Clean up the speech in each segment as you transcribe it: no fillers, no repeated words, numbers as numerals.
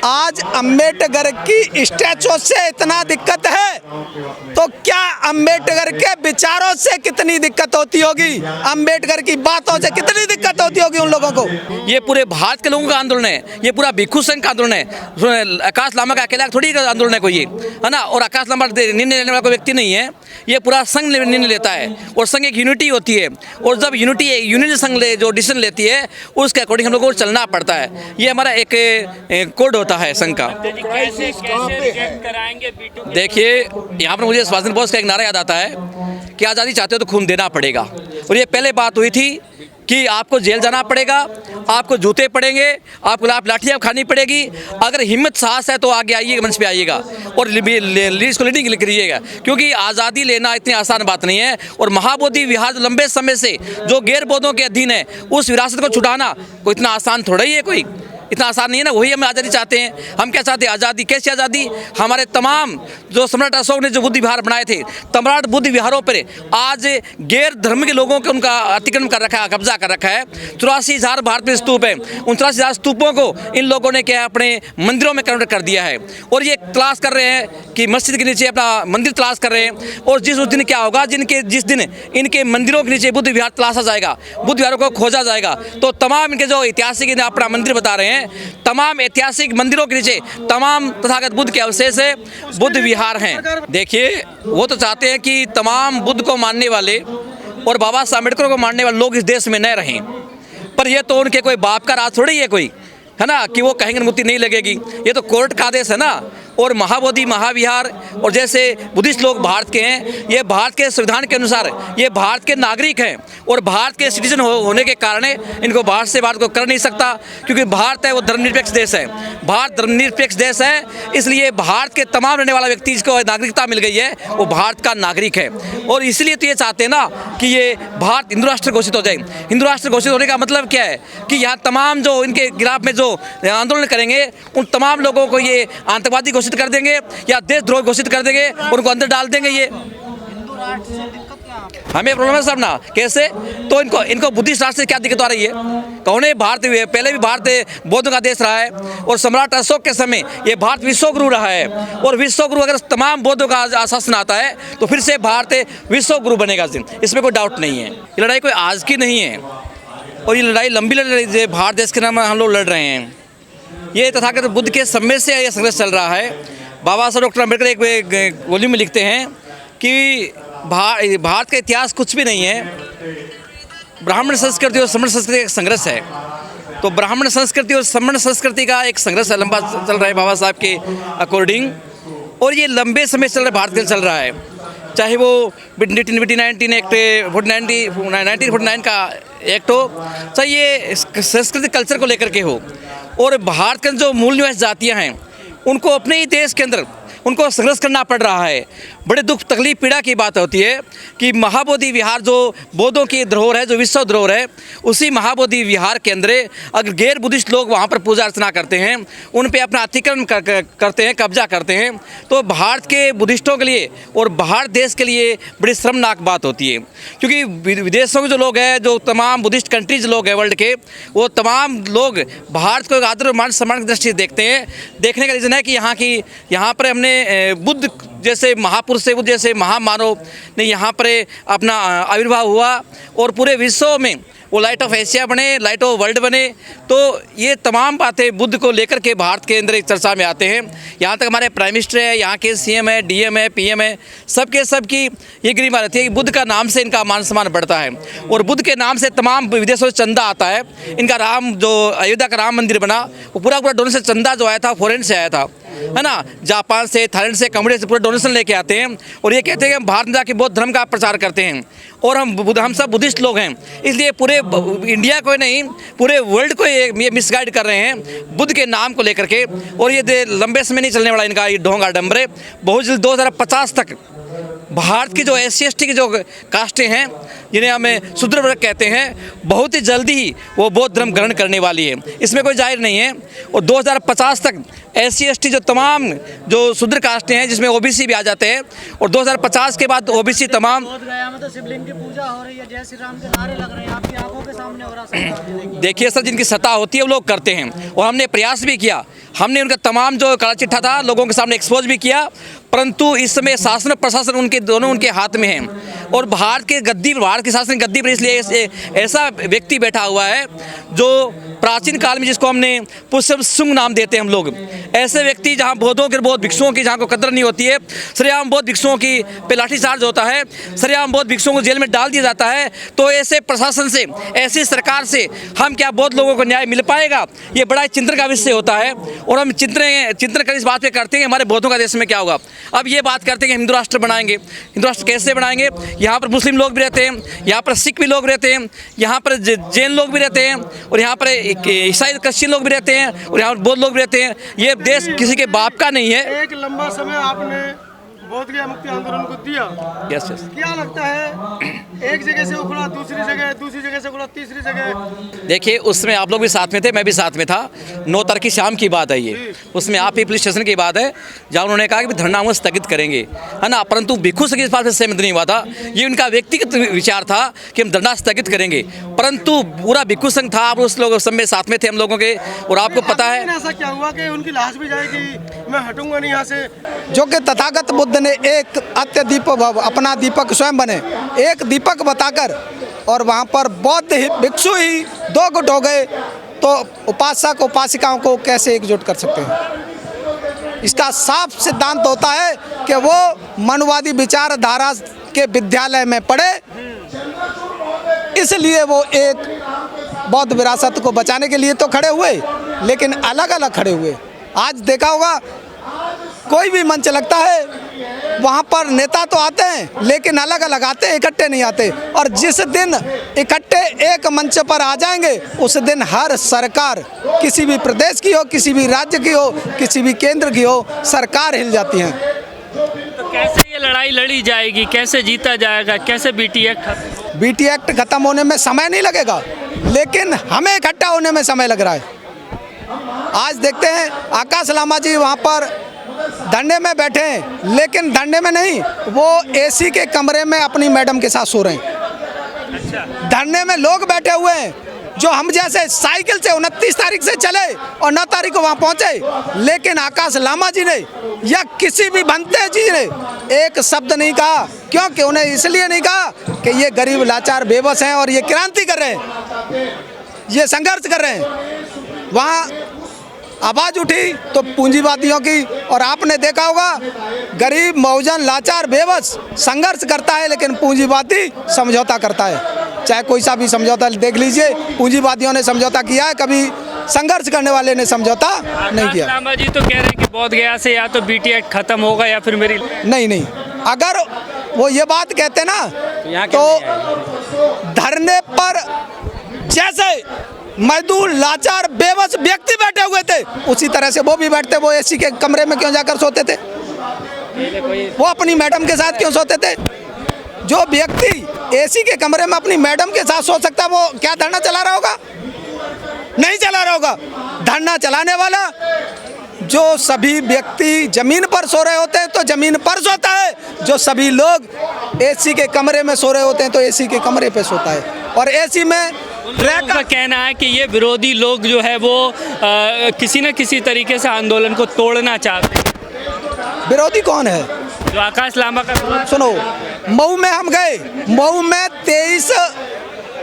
आज अंबेडकर की स्टैचू से इतना दिक्कत है तो क्या अंबेडकर के विचारों से कितनी दिक्कत होती होगी, अंबेडकर की बातों से कितनी दिक्कत होती होगी उन लोगों को। ये पूरे भारत के लोगों का आंदोलन है, ये पूरा भिक्षु संघ का आंदोलन है। आकाश लामा का अकेला थोड़ी आंदोलन है कोई, है ना। और आकाश लामा निर्णय लेने वाला कोई व्यक्ति नहीं है, ये पूरा संघ निर्णय लेता है और संघ एक यूनिटी होती है। और जब यूनिटी संघ जो डिसीजन लेती है उसके अकॉर्डिंग हम लोगों को चलना पड़ता है। ये हमारा एक कोड होता है संघ का। देखिए यहाँ पर मुझे सुभाष चंद्र बोस का एक नारा याद आता है कि आज़ादी चाहते हो तो खून देना पड़ेगा। और ये पहले बात हुई थी कि आपको जेल जाना पड़ेगा, आपको जूते पड़ेंगे, आपको लाठियाँ खानी पड़ेगी। अगर हिम्मत साहस है तो आगे आइए, मंच पे आइएगा और लीडर्स को लीडिंग करिएगा, क्योंकि आज़ादी लेना इतनी आसान बात नहीं है। और महाबोधि विहार जो लंबे समय से जो गैर बौद्धों के अधीन है उस विरासत को छुड़ाना कोई इतना आसान थोड़ा ही है, कोई इतना आसान नहीं है ना। वही हम आज़ादी चाहते हैं। हम क्या चाहते हैं? आज़ादी। कैसी आज़ादी? हमारे तमाम जो सम्राट अशोक ने जो बुद्ध विहार बनाए थे, तमाम बुद्ध विहारों पर आज गैर धर्म के लोगों के उनका अतिक्रमण कर रखा है, कब्जा कर रखा है। 84,000 भारत में स्तूप है, 89,000 स्तूपों को इन लोगों ने क्या अपने मंदिरों में कन्वर्ट कर दिया है। और ये तलाश कर रहे हैं कि मस्जिद के नीचे अपना मंदिर तलाश कर रहे हैं। और उस दिन क्या होगा, जिस दिन इनके मंदिरों के नीचे बुद्ध विहार तलाशा जाएगा, बुद्ध विहारों को खोजा जाएगा, तो तमाम इनके जो ऐतिहासिक अपना मंदिर बता रहे हैं, तमाम ऐतिहासिक मंदिरों के नीचे तमाम तथागत बुद्ध के अवशेष है, बुद्ध विहार हैं। देखिए वो तो चाहते हैं कि तमाम बुद्ध को मानने वाले और बाबा साहब अम्बेडकर को मानने वाले लोग इस देश में न रहें, पर ये तो उनके कोई बाप का राज थोड़ी है कोई, है ना, कि वो कहेंगे मुक्ति नहीं लगेगी। ये तो कोर्ट का आदेश है ना। और महाबोधि महाविहार और जैसे बुद्धिस्ट लोग भारत के हैं, ये भारत के संविधान के अनुसार ये भारत के नागरिक हैं और भारत के सिटीजन होने के कारण इनको भारत से भारत को कर नहीं सकता, क्योंकि भारत है वो धर्मनिरपेक्ष देश है। भारत धर्मनिरपेक्ष देश है, इसलिए भारत के तमाम रहने वाला व्यक्ति जिसको नागरिकता मिल गई है वो भारत का नागरिक है। और इसलिए तो ये चाहते हैं ना कि ये भारत हिंदू राष्ट्र घोषित हो जाए। हिंदू राष्ट्र घोषित होने का मतलब क्या है कि यहाँ तमाम जो इनके खिलाफ में जो आंदोलन करेंगे उन तमाम लोगों को ये आतंकवादी घोषित कर देंगे या देशद्रोह घोषित कर देंगे, उनको अंदर डाल देंगे। ये हमें प्रॉब्लम है सब ना। कैसे? तो इनको बुद्धिस्ट राष्ट्र से क्या दिक्कत आ रही है? कौन है? भारत पहले भी भारत बौद्धों का देश रहा है और सम्राट अशोक के समय ये भारत विश्वगुरु रहा है। और विश्वगुरु अगर तमाम बौद्धों का शासन आता है तो फिर से भारत विश्वगुरु बनेगा, इसमें कोई डाउट नहीं है। ये लड़ाई कोई आज की नहीं है और ये लड़ाई लंबी लड़ाई भारत देश के नाम हम लोग लड़ रहे हैं। ये तथागत बुद्ध के समय से ये संघर्ष चल रहा है। बाबा साहब डॉक्टर अम्बेडकर एक वॉल्यूम में लिखते हैं कि भारत का इतिहास कुछ भी नहीं है, ब्राह्मण संस्कृति और समण संस्कृति का संघर्ष है। तो ब्राह्मण संस्कृति और समण संस्कृति का एक संघर्ष लंबा चल रहा है बाबा साहब के अकॉर्डिंग, और ये लंबे समय चल रहा है, भारत के चल रहा है। चाहे वो 1919 एक्ट 1949 का एक्ट हो, चाहे ये संस्कृति कल्चर को लेकर के हो। और भारत के जो मूल निवासी जातियाँ हैं उनको अपने ही देश के अंदर उनको संघर्ष करना पड़ रहा है। बड़े दुख तकलीफ पीड़ा की बात होती है कि महाबोधि विहार जो बौद्धों की धरोहर है, जो विश्व धरोहर है, उसी महाबोधि विहार के अंदर अगर गैर बुद्धिस्ट लोग वहाँ पर पूजा अर्चना करते हैं, उन पे अपना अतिक्रमण करते हैं, कब्जा करते हैं, तो भारत के बुद्धिस्टों के लिए और भारत देश के लिए बड़ी शर्मनाक बात होती है। क्योंकि विदेशों के जो लोग हैं, जो तमाम बुद्धिस्ट कंट्रीज लोग हैं वर्ल्ड के, वो तमाम लोग भारत को एक आदर मान सम्मान की दृष्टि से देखते हैं। देखने का रीज़न है कि यहाँ पर हमने बुद्ध जैसे महापुरुष से, बुद्ध जैसे महामानव ने यहाँ पर अपना आविर्भाव हुआ और पूरे विश्व में वो लाइट ऑफ एशिया बने, लाइट ऑफ वर्ल्ड बने। तो ये तमाम बातें बुद्ध को लेकर के भारत के अंदर एक चर्चा में आते हैं। यहाँ तक हमारे प्राइम मिनिस्टर है, यहाँ के CM है, DM है, PM है, सबकी ये गरिमा रहती है कि बुद्ध का नाम से इनका मान सम्मान बढ़ता है। और बुद्ध के नाम से तमाम विदेशों से चंदा आता है। इनका जो अयोध्या का राम मंदिर बना वो पूरा डोनेशन चंदा जो आया था फॉरेन से आया था, है ना, जापान से, थाईलैंड से, कम्बोडिया से पूरे डोनेशन लेके आते हैं। और ये कहते हैं कि हम भारत में जाके बौद्ध धर्म का प्रचार करते हैं और हम सब बुद्धिस्ट लोग हैं, इसलिए पूरे इंडिया को नहीं पूरे वर्ल्ड को ये मिसगाइड कर रहे हैं बुद्ध के नाम को लेकर के। और ये लंबे समय नहीं चलने वाला इनका ये ढोंग आडंबर है। बहुत जल्द 2050 तक भारत की जो SC/ST की जो कास्टें हैं, जिन्हें हमें शूद्र वर्ग कहते हैं, बहुत ही जल्दी ही वो बौद्ध धर्म ग्रहण करने वाली है, इसमें कोई जाहिर नहीं है। और 2050 तक SC/ST जो तमाम जो शूद्र कास्टें हैं, जिसमें OBC भी आ जाते हैं, और 2050 के बाद OBC तमाम। गया में तो शिवलिंग की पूजा हो रही है, जय श्री राम के नारे लग रहे हैं, आपकी आंखों के सामने हो रहा है। देखिए सर, जिनकी सत्ता होती है वो लोग करते हैं और हमने प्रयास भी किया। हमने उनका तमाम जो काला चिट्ठा था लोगों के सामने एक्सपोज भी किया, परंतु इस समय शासन और प्रशासन उनके दोनों उनके हाथ में हैं। और भारत के शासन गद्दी पर इसलिए ऐसा व्यक्ति बैठा हुआ है जो प्राचीन काल में जिसको हमने पुष्प शुंग नाम देते हैं हम लोग, ऐसे व्यक्ति जहाँ बौद्ध भिक्षुओं की जहाँ को कदर नहीं होती है, सरेआम बौद्ध भिक्षुओं की पे लाठीचार्ज होता है, सरेआम बौद्ध भिक्षुओं को जेल में डाल दिया जाता है, तो ऐसे प्रशासन से, ऐसी सरकार से हम क्या बौद्ध लोगों को न्याय मिल पाएगा? ये बड़ा चिंतन का विषय होता है और हम चिंतन कर इस बात पे करते हैं कि हमारे बौद्धों का देश में क्या होगा। अब ये बात करते हैं कि हिंदू राष्ट्र बनाएंगे। हिंदू राष्ट्र कैसे बनाएंगे? यहाँ पर मुस्लिम लोग भी रहते हैं, यहाँ पर सिख भी लोग रहते हैं, यहाँ पर जैन लोग भी रहते हैं और यहाँ पर ईसाई क्रिश्चियन लोग भी रहते हैं और यहाँ पर बौद्ध लोग भी रहते हैं। ये देश किसी के बाप का नहीं है। एक लंबा समय आपने बोध गया मुक्ति आंदोलन को दिया। यस। क्या लगता है एक जगह से उखड़ा दूसरी जगह से उखड़ा तीसरी जगह? देखिए उसमें आप लोग भी साथ में थे, मैं भी साथ में था। 9 तारीख की शाम की बात है ये, उसमें आप ही पुलिस स्टेशन की बात है जहाँ उन्होंने कहा कि धरना हम स्थगित करेंगे, है ना, परंतु भिक्षु संघ इस बात से सहमत नहीं हुआ था। ये उनका व्यक्तिगत विचार था कि हम धरना स्थगित करेंगे, परंतु पूरा भिक्षु संघ था, आप उस लोग सब साथ में थे हम लोगों के। और आपको पता है ऐसा क्या हुआ कि उनकी लाश भी जाएगी, मैं हटूंगा नहीं यहाँ से? जो कि तथागत बुद्ध ने एक अत्य दीपक भव, अपना दीपक स्वयं बने, एक दीपक बताकर, और वहाँ पर बौद्ध भिक्षु ही 2 गुट हो गए, तो उपासक उपासिकाओं को कैसे एकजुट कर सकते हैं? इसका साफ सिद्धांत होता है कि वो मनुवादी विचारधारा के विद्यालय में पढ़े, इसलिए वो एक बौद्ध विरासत को बचाने के लिए तो खड़े हुए, लेकिन अलग अलग खड़े हुए। आज देखा होगा कोई भी मंच लगता है वहाँ पर नेता तो आते हैं लेकिन अलग अलग आते हैं, इकट्ठे नहीं आते। और जिस दिन इकट्ठे एक मंच पर आ जाएंगे उस दिन हर सरकार, किसी भी प्रदेश की हो, किसी भी राज्य की हो, किसी भी केंद्र की हो, सरकार हिल जाती है। तो कैसे ये लड़ाई लड़ी जाएगी, कैसे जीता जाएगा, कैसे बीटी एक्ट? बीटी एक्ट खत्म होने में समय नहीं लगेगा, लेकिन हमें इकट्ठा होने में समय लग रहा है। आज देखते हैं आकाश लामा जी वहाँ पर धरने में बैठे हैं, लेकिन धरने में नहीं, वो एसी के कमरे में अपनी मैडम के साथ सो रहे हैं। धरने में लोग बैठे हुए हैं जो हम जैसे साइकिल से 29 तारीख से चले और 9 तारीख को वहाँ पहुँचे, लेकिन आकाश लामा जी ने या किसी भी भंते जी ने एक शब्द नहीं कहा। क्योंकि उन्हें इसलिए नहीं कहा कि ये गरीब लाचार बेबस हैं और ये क्रांति कर रहे हैं, ये संघर्ष कर रहे हैं। वहाँ आवाज़ उठी तो पूंजीवादियों की, और आपने देखा होगा गरीब मौजन लाचार बेबस संघर्ष करता है, लेकिन पूंजीवादी समझौता करता है। चाहे कोई सा भी समझौता देख लीजिए, पूंजीवादियों ने समझौता किया है, कभी संघर्ष करने वाले ने समझौता नहीं किया। लामा जी तो कह रहे हैं कि बोध गया से या तो बीटी एक्ट खत्म होगा या फिर मेरी नहीं, अगर वो ये बात कहते ना तो धरने पर जैसे मजदूर लाचार बेबस व्यक्ति बैठे हुए थे उसी तरह से वो भी बैठते। वो एसी के कमरे में क्यों जाकर सोते थे? वो अपनी मैडम के साथ क्यों सोते थे? जो व्यक्ति एसी के कमरे में अपनी मैडम के साथ सो सकता है वो क्या धरना चला रहा होगा? नहीं चला रहा होगा। धरना चलाने वाला जो सभी व्यक्ति जमीन पर सो रहे होते हैं तो जमीन पर सोता है, जो सभी लोग एसी के कमरे में सो रहे होते हैं तो एसी के कमरे पे सोता है। और एसी में उनका कहना है कि ये विरोधी लोग जो है वो किसी न किसी तरीके से आंदोलन को तोड़ना चाहते हैं। विरोधी कौन है? जो आकाश लामा का। सुनो, मऊ में हम गए, मऊ में 23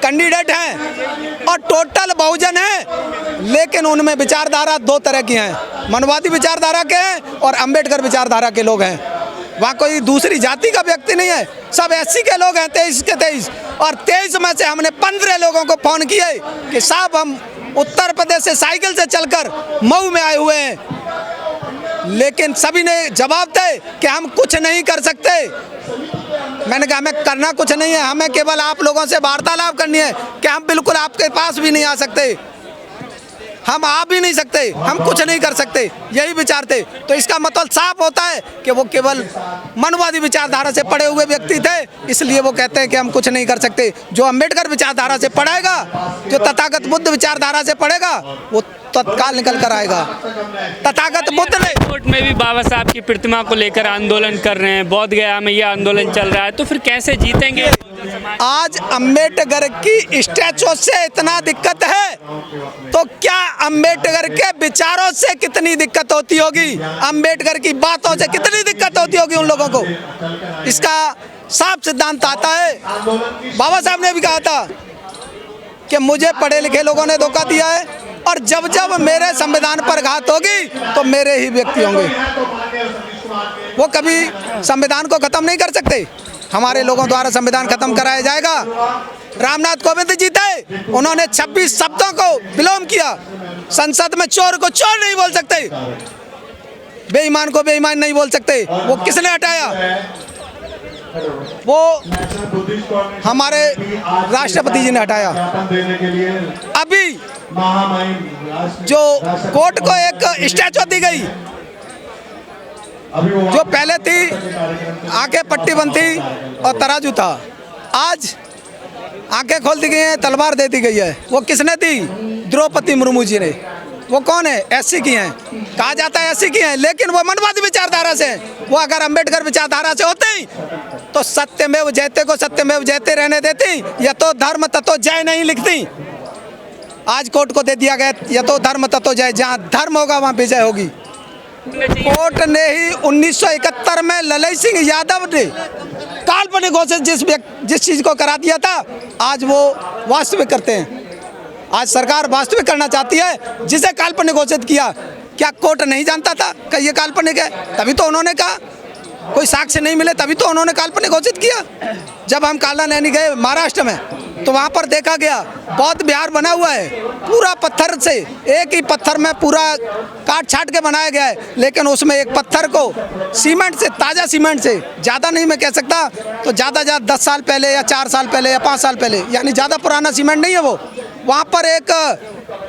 कैंडिडेट हैं और टोटल बहुजन हैं, लेकिन उनमें विचारधारा 2 तरह की हैं, मनवादी विचारधारा के हैं और अंबेडकर विचारधारा के लोग हैं। वहाँ कोई दूसरी जाति का व्यक्ति नहीं है, सब एससी के लोग हैं, 23 के 23। और 23 में से हमने 15 लोगों को फ़ोन किए कि साहब हम उत्तर प्रदेश से साइकिल से चलकर मऊ में आए हुए हैं, लेकिन सभी ने जवाब दे कि हम कुछ नहीं कर सकते। मैंने कहा हमें करना कुछ नहीं है, हमें केवल आप लोगों से वार्तालाप करनी है कि हम बिल्कुल आपके पास भी नहीं आ सकते, हम आ भी नहीं सकते, हम कुछ नहीं कर सकते, यही विचार थे। तो इसका मतलब साफ होता है कि वो केवल मनवादी विचारधारा से पढ़े हुए व्यक्ति थे, इसलिए वो कहते हैं कि हम कुछ नहीं कर सकते। जो अंबेडकर विचारधारा से पढ़ेगा, जो तथागत बुद्ध विचारधारा से पढ़ेगा, वो तत्काल निकल कर आएगा। तथागत बुद्ध ने कोर्ट में भी बाबा साहब की प्रतिमा को लेकर आंदोलन कर रहे हैं, बोध गया में ये आंदोलन चल रहा है, तो फिर कैसे जीतेंगे? आज अंबेडकर की स्टैचू से इतना दिक्कत है तो क्या अंबेडकर के विचारों से कितनी दिक्कत होती होगी, अंबेडकर की बातों से कितनी दिक्कत होती होगी उन लोगों को। इसका साफ सिद्धांत आता है। बाबा साहब ने भी कहा था कि मुझे पढ़े लिखे लोगों ने धोखा दिया है और जब जब मेरे संविधान पर घात होगी तो मेरे ही व्यक्ति होंगे। वो कभी संविधान को खत्म नहीं कर सकते, हमारे लोगों द्वारा संविधान खत्म कराया जाएगा। रामनाथ कोविंद जी थे, उन्होंने 26 शब्दों को विलोम किया। संसद में चोर को चोर नहीं बोल सकते, बेईमान को बेईमान नहीं बोल सकते। वो किसने हटाया? वो हमारे राष्ट्रपति जी ने हटाया। अभी जो कोर्ट को एक स्टैचू दी गई, जो पहले थी आंखें पट्टी बंद थी और तराजू था, आज आंखें खोल दी गई हैं, तलवार दे दी गई है। वो किसने दी? द्रौपदी मुर्मू जी ने। वो कौन है? एससी की हैं, कहा जाता है एससी की हैं, लेकिन वो मनवादी विचारधारा से। वो अगर अंबेडकर विचारधारा से होते तो सत्यमेव जयते को सत्यमेव जयते रहने देती, या तो धर्म ततो जय नहीं लिखती। आज कोर्ट को दे दिया गया या तो धर्म ततो जय, जहाँ धर्म होगा वहाँ विजय होगी। कोर्ट ने ही 1971 में ललई सिंह यादव ने काल्पनिक घोषित जिस चीज को करा दिया था, आज वो वास्तविक करते हैं। आज सरकार वास्तविक करना चाहती है जिसे काल्पनिक घोषित किया। क्या कोर्ट नहीं जानता था कि ये काल्पनिक है? तभी तो उन्होंने कहा। कोई साक्ष्य नहीं मिले तभी तो उन्होंने काल्पनिक घोषित किया। जब हम काला नैनी गए महाराष्ट्र में तो वहाँ पर देखा गया बौद्ध विहार बना हुआ है, पूरा पत्थर से, एक ही पत्थर में पूरा काट छाट के बनाया गया है, लेकिन उसमें एक पत्थर को सीमेंट से, ताज़ा सीमेंट से, ज़्यादा नहीं मैं कह सकता, तो ज़्यादा 10 साल पहले या 4 साल पहले या 5 साल पहले, यानी ज़्यादा पुराना सीमेंट नहीं है वो। वहाँ पर एक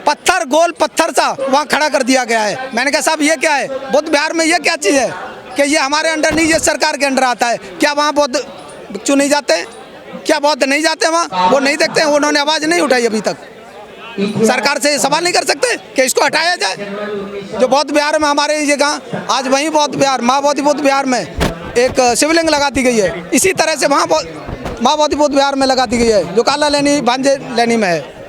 पत्थर, गोल पत्थर सा वहाँ खड़ा कर दिया गया है। मैंने कहा साहब ये क्या है? बौद्ध विहार में ये क्या चीज़ है कि ये हमारे अंडर नहीं, ये सरकार के अंडर आता है। क्या वहाँ बौद्ध भिक्षु नहीं जाते हैं? क्या बौद्ध नहीं जाते वहाँ? वो नहीं देखते हैं? उन्होंने आवाज़ नहीं उठाई अभी तक। सरकार से सवाल नहीं कर सकते कि इसको हटाया जाए? जो बौद्ध विहार में हमारे ये जगह, आज वहीं बौद्ध विहार, माँ बोधि बुद्ध विहार में एक शिवलिंग लगा दी गई है। इसी तरह से वहाँ माँ बोधि बुद्ध विहार में लगा दी गई है, जो काला लेनी भांजे लेनी में है।